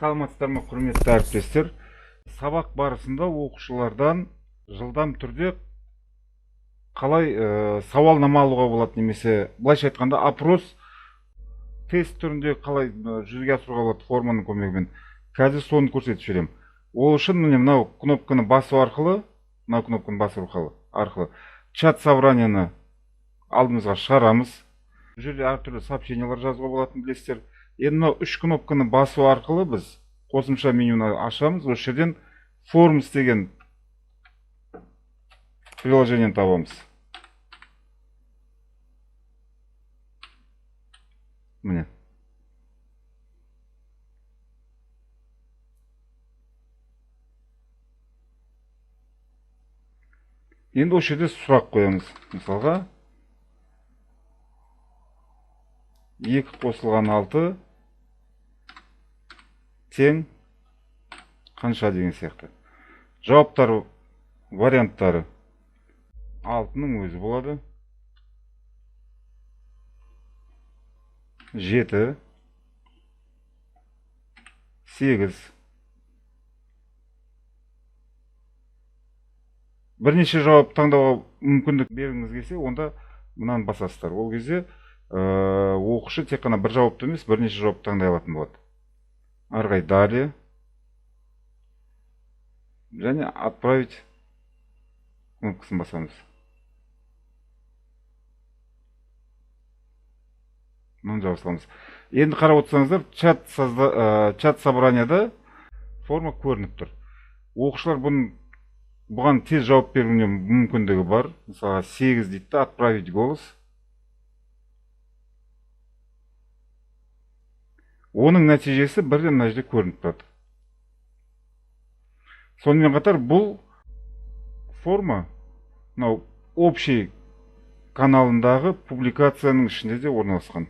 Саламатсыздар ма, құрметті әріптестер? Сабақ барысында оқушылардан жылдам түрде қалай сауалнама алуға болады, немесе былайша айтқанда опрос тест түрінде қалай жүзеге асыруға болады форманың көмегімен. Қазір соны көрсетіп жіберемін. Ол үшін міне мынау кнопканы басу арқылы, чат собранияны алдымызға шығарамыз. Бұл жерде әртүрлі сообщениялар жазуға болатынын білесіздер. Енді мынау үш кнопканы басу арқылы біз қосымша менюны ашамыз. Осы жерден формс деген приложениені табамыз. Міне. Енді осы жерде сұрақ қоямыз. Мысалға 2 қосылған 6 тең қанша деген сияқты. Жауаптар варианттары 6-ның өзі болады. 7, 8. Бірнеше жауап таңдауға мүмкіндік бергіңіз келсе, онда мынаны басасыздар. Ол кезде оқушы тек қана бір жауапты емес, бірнеше жауап таңдай алатын болады. Арғай далее. Және отправить кнопкасын басамыз. Мұны жауапсыламыз. Енді қарап отырсаңыздар, чат собранияда форма көрініп тұр. Оқушылар бұған тез жауап беруіне мүмкіндігі бар. Мысалға 8 дейді, отправить голос. Оның нәтижесі бірден мына жерде көрініп тұрады. Сонымен қатар бұл форма общий каналындағы публикацияның ішінде де орналасқан.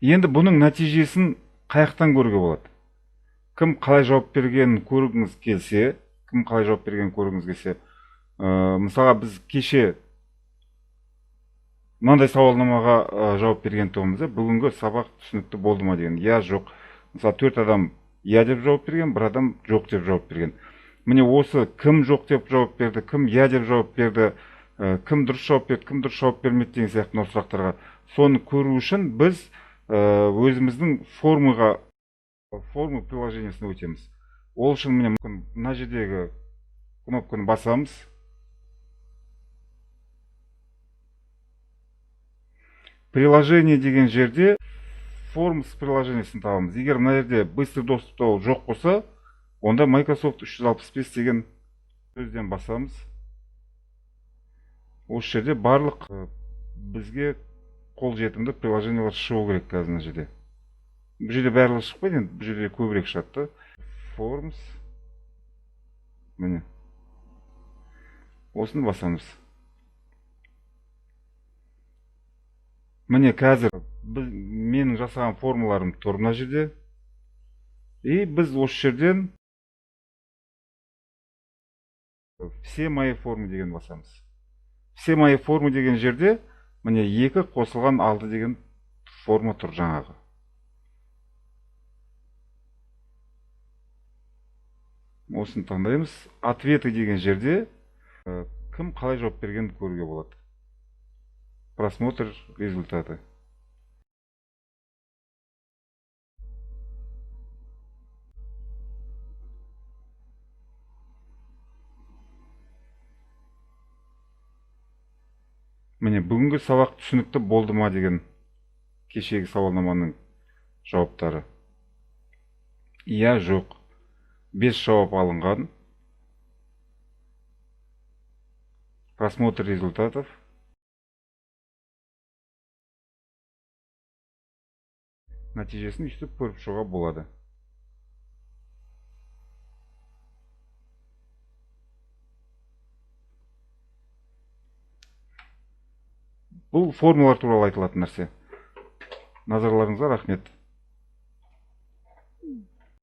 Енді бұның нәтижесін қаяқтан көруге болады? Кім қалай жауап бергенін көргіңіз келсе, мысалға біз кеше мынандай сауалнамаға жауап берген тұғымыз, бүгінгі сабақ түсінікті болды ма деген. Я, жоқ. Мысалы 4 адам я деп жауап берген, бір адам жоқ деп жауап берген. Міне осы кім жоқ деп жауап берді, кім я деп жауап берді, кім дұрыс жауап берді, кім дұрыс жауап бермеді деген сияқты сұрақтарға. Соны көру үшін біз өзіміздің форма приложениесіне өтеміз. Ол үшін міне мына жердегі кнопканы басамыз. Приложение деген жерде формс приложениесін табамыз. Егер мына жерде быстрый доступта ол жоқ болса, онда Microsoft 365 деген сөзден басамыз. Осы жерде барлық бізге қолжетімді приложениялар шығу керек қазір мына жерде. Бұл жерде барлығы шықпайды, бұл жерде көбірек шығады. Формс. Міне. Осыны басамыз. Міне қазір менің жасаған формуларым тұр мына жерде. И біз осы жерден все мои формы деген басамыз. Все мои формы деген жерде міне 2 қосылған 6 деген форма тұр жаңағы. Осыны таңдаймыз. Ответы деген жерде кім қалай жауап бергенін көруге болады. Просмотр результаты. Міне бүгінгі сабақ түсінікті болды ма деген кешегі сауалнаманың жауаптары. Я, жоқ. 5 жауап алынған. Просмотр результатов. Нәтижесін үстіп көріп шығуға болады. Бұл формулалар туралы айтылатын нәрсе. Назарларыңызға рахмет.